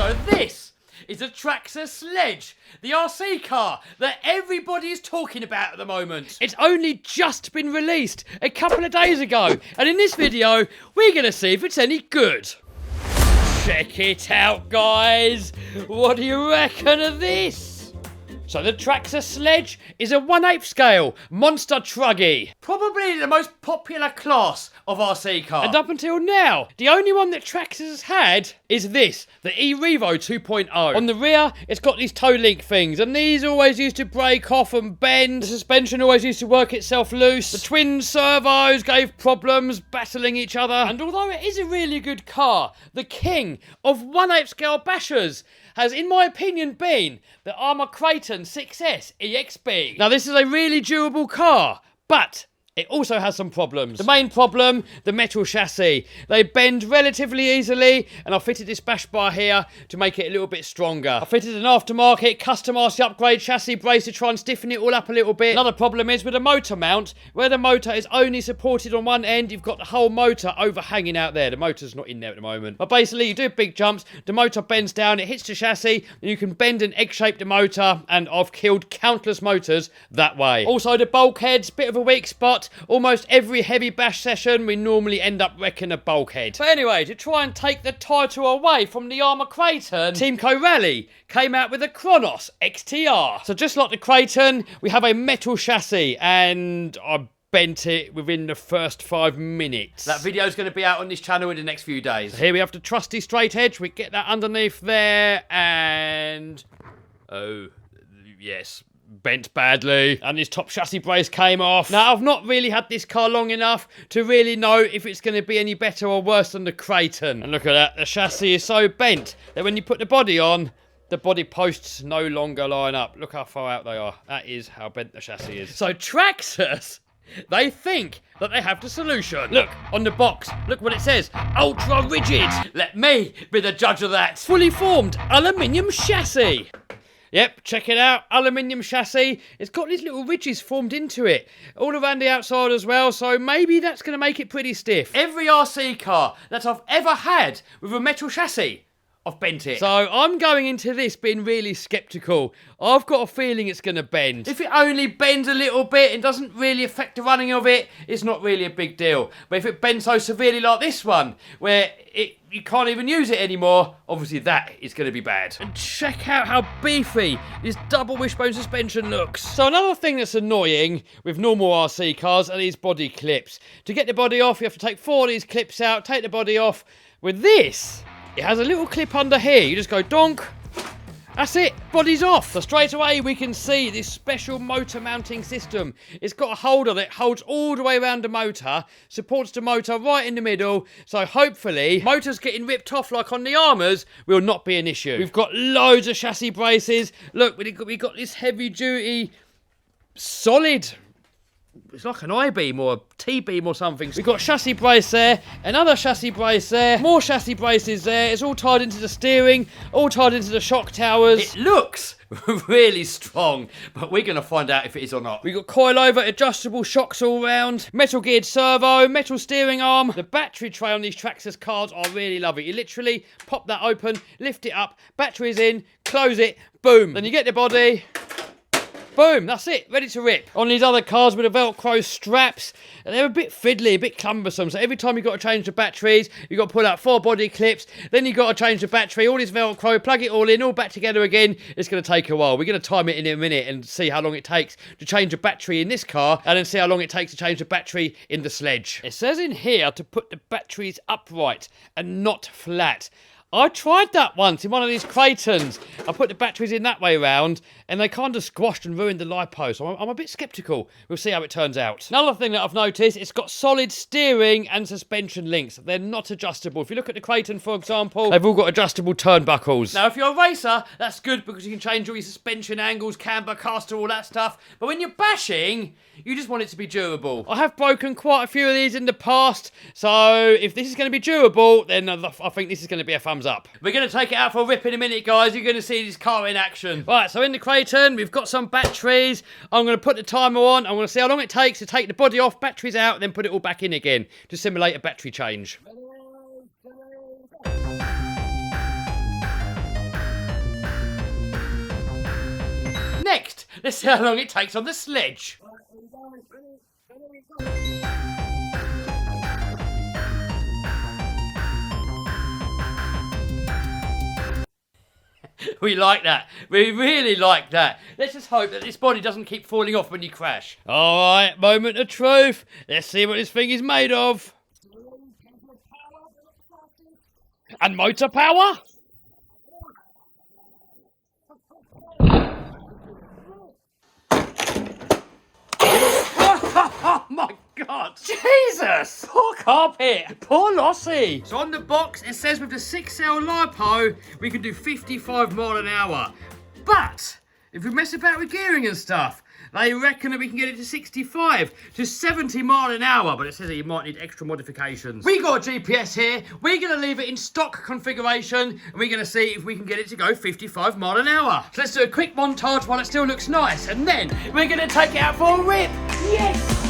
So this is a Traxxas Sledge, the RC car that everybody is talking about at the moment. It's only just been released a couple of days ago, and in this video, we're going to see if it's any good. Check it out, guys. What do you reckon of this? So the Traxxas Sledge is a 1/8 scale monster truggy. Probably the most popular class of RC car. And up until now, the only one that Traxxas has had is this, the e-Revo 2.0. On the rear, it's got these toe link things, and these always used to break off and bend. The suspension always used to work itself loose. The twin servos gave problems, battling each other. And although it is a really good car, the king of 1/8 scale bashers has, in my opinion, been the Armour Creighton 6S EXB. Now, this is a really durable car, but it also has some problems. The main problem, the metal chassis. They bend relatively easily, and I fitted this bash bar here to make it a little bit stronger. I fitted an aftermarket custom RC upgrade chassis brace to try and stiffen it all up a little bit. Another problem is with the motor mount, where the motor is only supported on one end, you've got the whole motor overhanging out there. The motor's not in there at the moment. But basically, you do big jumps, the motor bends down, it hits the chassis, and you can bend and egg-shape the motor, and I've killed countless motors that way. Also, the bulkhead's a bit of a weak spot. Almost every heavy bash session, we normally end up wrecking a bulkhead. But anyway, to try and take the title away from the Armour Creighton, Team Co Rally came out with a Kronos XTR. So just like the Creighton, we have a metal chassis, and I bent it within the first 5 minutes. That video is going to be out on this channel in the next few days. So here we have the trusty straight edge. We get that underneath there, and oh, yes, bent badly, and this top chassis brace came off. Now, I've not really had this car long enough to really know if it's going to be any better or worse than the Creighton. And look at that, the chassis is so bent that when you put the body on, the body posts no longer line up. Look how far out they are. That is how bent the chassis is. So Traxxas, they think that they have the solution. Look, on the box, look what it says. Ultra rigid. Let me be the judge of that. Fully formed aluminium chassis. Yep, check it out, aluminium chassis. It's got these little ridges formed into it, all around the outside as well, so maybe that's going to make it pretty stiff. Every RC car that I've ever had with a metal chassis, I've bent it. So I'm going into this being really sceptical. I've got a feeling it's going to bend. If it only bends a little bit and doesn't really affect the running of it, it's not really a big deal. But if it bends so severely like this one, where you can't even use it anymore, obviously that is going to be bad. And check out how beefy this double wishbone suspension looks. So another thing that's annoying with normal RC cars are these body clips. To get the body off, you have to take 4 of these clips out, take the body off. With this, it has a little clip under here. You just go donk. That's it, body's off. So straight away we can see this special motor mounting system. It's got a holder that holds all the way around the motor, supports the motor right in the middle, so hopefully motors getting ripped off like on the Armours will not be an issue. We've got loads of chassis braces. Look, we've got this heavy duty solid, it's like an I-beam or a T-beam or something. We've got chassis brace there, another chassis brace there, more chassis braces there. It's all tied into the steering, all tied into the shock towers. It looks really strong, but we're going to find out if it is or not. We've got coilover adjustable shocks all round, metal geared servo, metal steering arm. The battery tray on these Traxxas cars, I really love it. You literally pop that open, lift it up, batteries in, close it, boom. Then you get the body. Boom, that's it, ready to rip. On these other cars with the Velcro straps, they're a bit fiddly, a bit cumbersome. So every time you've got to change the batteries, you've got to pull out 4 body clips, then you've got to change the battery, all this Velcro, plug it all in, all back together again. It's going to take a while. We're going to time it in a minute and see how long it takes to change a battery in this car, and then see how long it takes to change the battery in the Sledge. It says in here to put the batteries upright and not flat. I tried that once in one of these Creightons. I put the batteries in that way round, and they kind of squashed and ruined the LiPo, so I'm a bit sceptical. We'll see how it turns out. Another thing that I've noticed, it's got solid steering and suspension links. They're not adjustable. If you look at the Creighton, for example, they've all got adjustable turnbuckles. Now, if you're a racer, that's good because you can change all your suspension angles, camber, caster, all that stuff. But when you're bashing, you just want it to be durable. I have broken quite a few of these in the past, so if this is going to be durable, then I think this is going to be a thumbs up. We're going to take it out for a rip in a minute, guys. You're going to see this car in action. Right, so in the Creighton, we've got some batteries. I'm going to put the timer on. I'm going to see how long it takes to take the body off, batteries out, and then put it all back in again to simulate a battery change. Let's see how long it takes on the sledge. We like that. We really like that. Let's just hope that this body doesn't keep falling off when you crash. All right, moment of truth. Let's see what this thing is made of. And motor power? Oh my God! Jesus! Poor carpet! Poor Lossie! So on the box it says with the 6L LiPo we can do 55 mile an hour. But if we mess about with gearing and stuff, they reckon that we can get it to 65 to 70 mile an hour, but it says that you might need extra modifications. We got a GPS here. We're going to leave it in stock configuration, and we're going to see if we can get it to go 55 mile an hour. So let's do a quick montage while it still looks nice, and then we're going to take it out for a rip. Yes!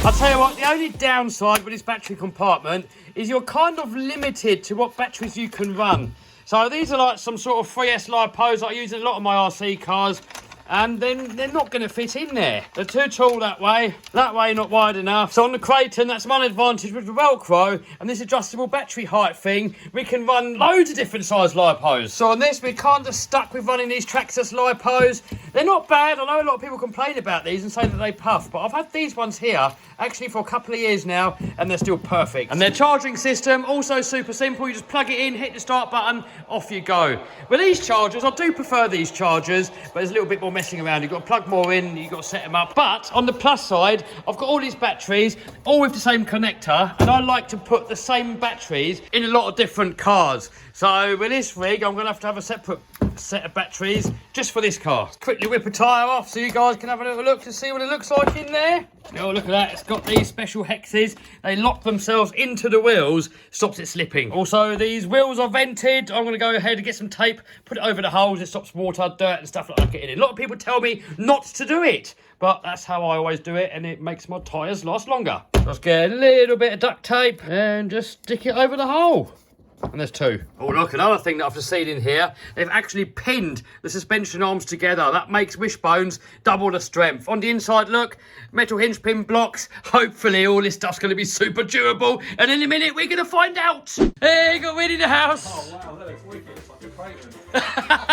I'll tell you what, the only downside with this battery compartment is you're kind of limited to what batteries you can run. So these are like some sort of 3S LiPos I use in a lot of my RC cars, and then they're not going to fit in there. They're too tall that way not wide enough. So on the Kraton, that's one advantage with the Velcro and this adjustable battery height thing, we can run loads of different size LiPos. So on this, we're kind of stuck with running these Traxxas LiPos. They're not bad. I know a lot of people complain about these and say that they puff, but I've had these ones here actually for a couple of years now, and they're still perfect. And their charging system, also super simple. You just plug it in, hit the start button, off you go. With these chargers, I do prefer these chargers, but there's a little bit more messing around. You've got to plug more in, you've got to set them up. But on the plus side, I've got all these batteries, all with the same connector, and I like to put the same batteries in a lot of different cars. So with this rig, I'm going to have a separate set of batteries just for this car. Quickly whip a tyre off so you guys can have a little look to see what it looks like in there. Oh, look at that. It's got these special hexes. They lock themselves into the wheels, stops it slipping. Also, these wheels are vented. I'm going to go ahead and get some tape, put it over the holes. It stops water, dirt and stuff like that getting in. A lot of people tell me not to do it, but that's how I always do it, and it makes my tyres last longer. Just get a little bit of duct tape and just stick it over the hole. And there's two. Oh, look, another thing that I've just seen in here. They've actually pinned the suspension arms together. That makes wishbones double the strength. On the inside, look, metal hinge pin blocks. Hopefully all this stuff's going to be super durable. And in a minute, we're going to find out. Hey, got Winnie in the house. Oh, wow, that looks wicked. It's like a Kraton.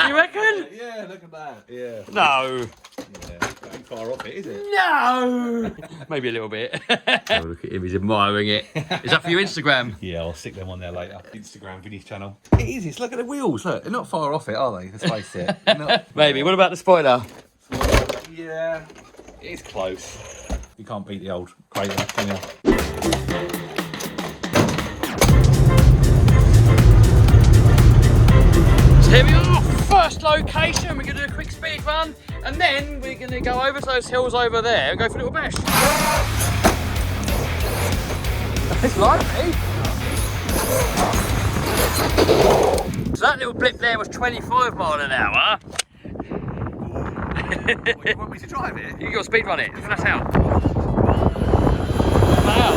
You reckon? Yeah, look at that. Yeah. No. Yeah, ain't far off it, is it? No. Maybe a little bit. Oh, look at him, he's admiring it. Is that for your Instagram? Yeah, I'll stick them on there later. Instagram, Vinny's channel. It is, it's, look at the wheels, look. They're not far off it, are they? Let's face it. Maybe. What about the spoiler? Yeah, it's close. You can't beat the old Kraton, can you? So here we are, first location. We're going to do a quick speed run, and then we're going to go over to those hills over there and go for a little bash. It's lively. So that little blip there was 25 mile an hour. What, you want me to drive it? You got to speed run it, flat out. Wow.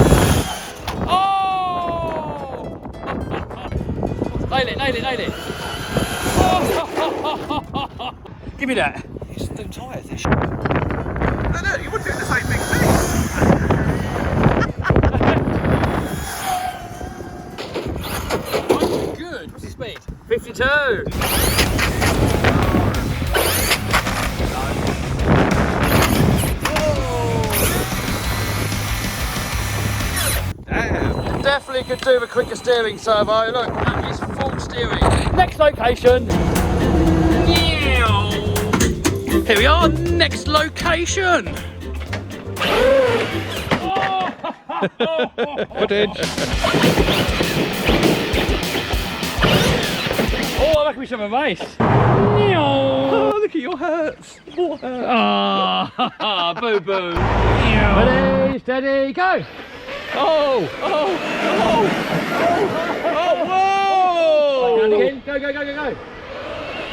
Oh! Nail it, nail it, nail it. Oh. Give me that. It's the tyres, they're shit. No, no, you wouldn't do the same thing to me. Good. What's your speed? 52. Damn. Definitely could do a quicker steering servo. Look, that is full steering. Next location. Here we are, next location. Footage. Oh, that could be some of a race. Oh, look at your hurts. Ah, boo boo. Ready, steady, go. Oh, oh, oh, oh, oh, whoa. Down again. Go, go, go, go, go.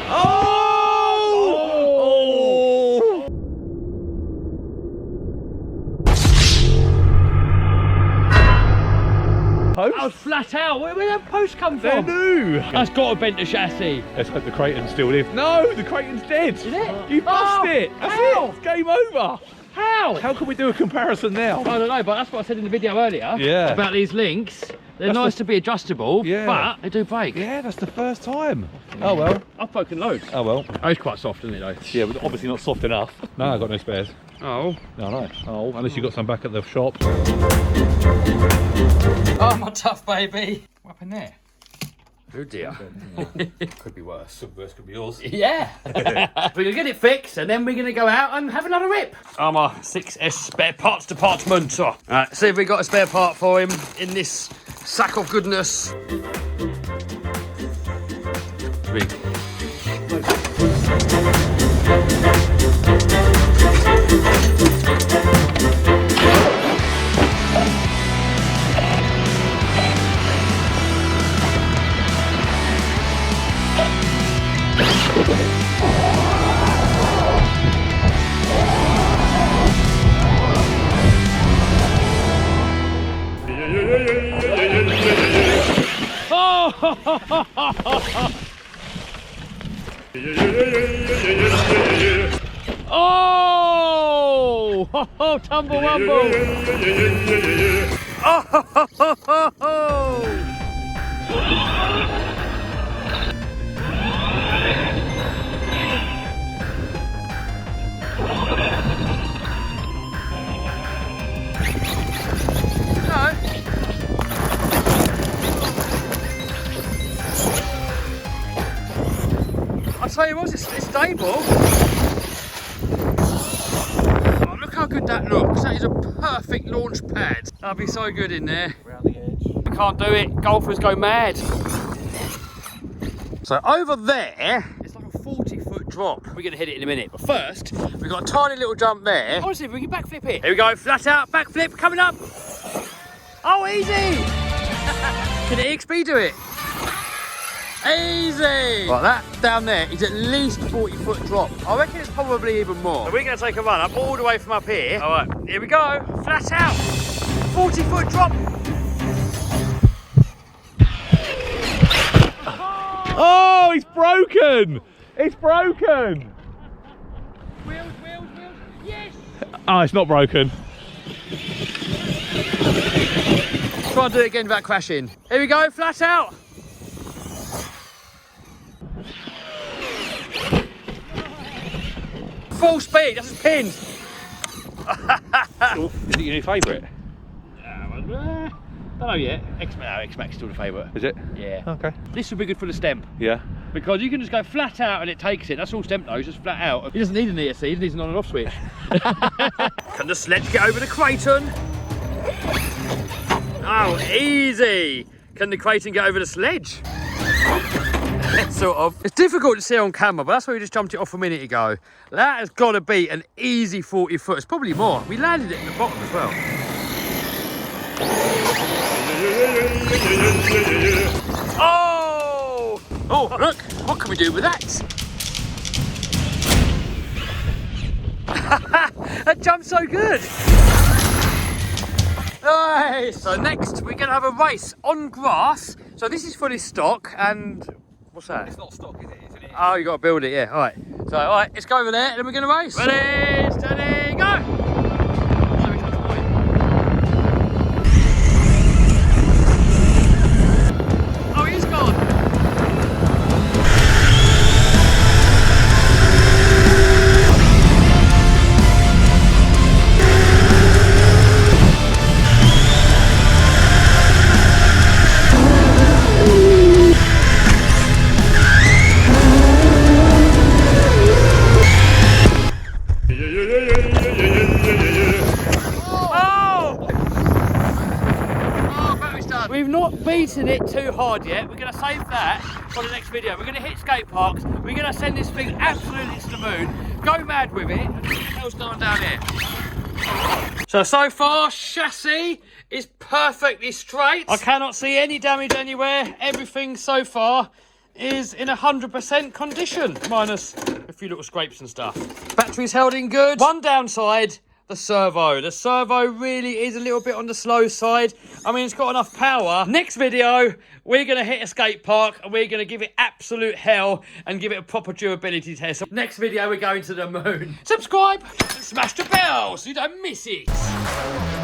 Oh, post? I was flat out. Where did that post come They're from? new. That's got to bent the chassis. Let's hope the Creighton still live. No, the Creighton's dead. Is it? You bust it. That's how? it. It's game over. How? How can we do a comparison now? I don't know, but that's what I said in the video earlier. Yeah. About these links. They're nice to be adjustable, but they do break. Yeah, that's the first time. Oh well. I've broken loads. Oh well. Oh, it's quite soft, isn't it, though? Yeah, but obviously not soft enough. No, I've got no spares. Oh. No. Oh, unless you got some back at the shop. Oh, my tough baby. What happened there? Oh dear. Could be worse. Some worse could be yours. Yeah. We're going to get it fixed and then we're going to go out and have another rip. Oh, my 6S spare parts department. Oh. Alright, see if we got a spare part for him in this sack of goodness. Rig. Oh! Oh, tumble wumble! Oh! I'll tell you what, it's stable. Oh, look how good that looks. That is a perfect launch pad. That'll be so good in there. Around the edge. We can't do it. Golfers go mad. So over there, it's like a 40-foot drop. We're going to hit it in a minute. But first, we've got a tiny little jump there. Honestly, if we can backflip it. Here we go, flat out, backflip, coming up. Oh, easy. Can the EXP do it? Easy! Right, that down there is at least 40-foot drop. I reckon it's probably even more. So we're going to take a run up all the way from up here. All right, here we go. Flat out. 40-foot drop. Oh, it's broken! It's broken! Wheels. Yes! Oh, it's not broken. Try and do it again without crashing. Here we go, flat out. Full speed, that's his pinned. Is it your new favourite? Don't know yet. X-Max still the favourite. Is it? Yeah. Okay. This would be good for the stemp. Yeah. Because you can just go flat out and it takes it. That's all stemp though, just flat out. He doesn't need an ESC, he needs an on and off switch. Can the sledge get over the Creighton? Oh, easy. Can the Creighton get over the sledge? Sort of. It's difficult to see on camera, but that's why we just jumped it off a minute ago. That has got to be an easy 40 foot. It's probably more. We landed it at the bottom as well. Oh! Oh, look. What can we do with that? That jump's so good. Nice. So next we're going to have a race on grass. So this is fully stock and... What's that? It's not stock, is it? Isn't it? Oh, you got to build it, yeah. All right. So, all right, let's go over there, and then we're going to race. Ready, steady, go! Oh, he's gone. We've not beaten it too hard yet. We're going to save that for the next video. We're going to hit skate parks. We're going to send this thing absolutely to the moon. Go mad with it. And see what's going down here. So far, chassis is perfectly straight. I cannot see any damage anywhere. Everything so far is in 100% condition, minus a few little scrapes and stuff. Battery's held in good. One downside, the servo. The servo really is a little bit on the slow side. I mean, it's got enough power. Next video, we're going to hit a skate park and we're going to give it absolute hell and give it a proper durability test. Next video, we're going to the moon. Subscribe and smash the bell so you don't miss it.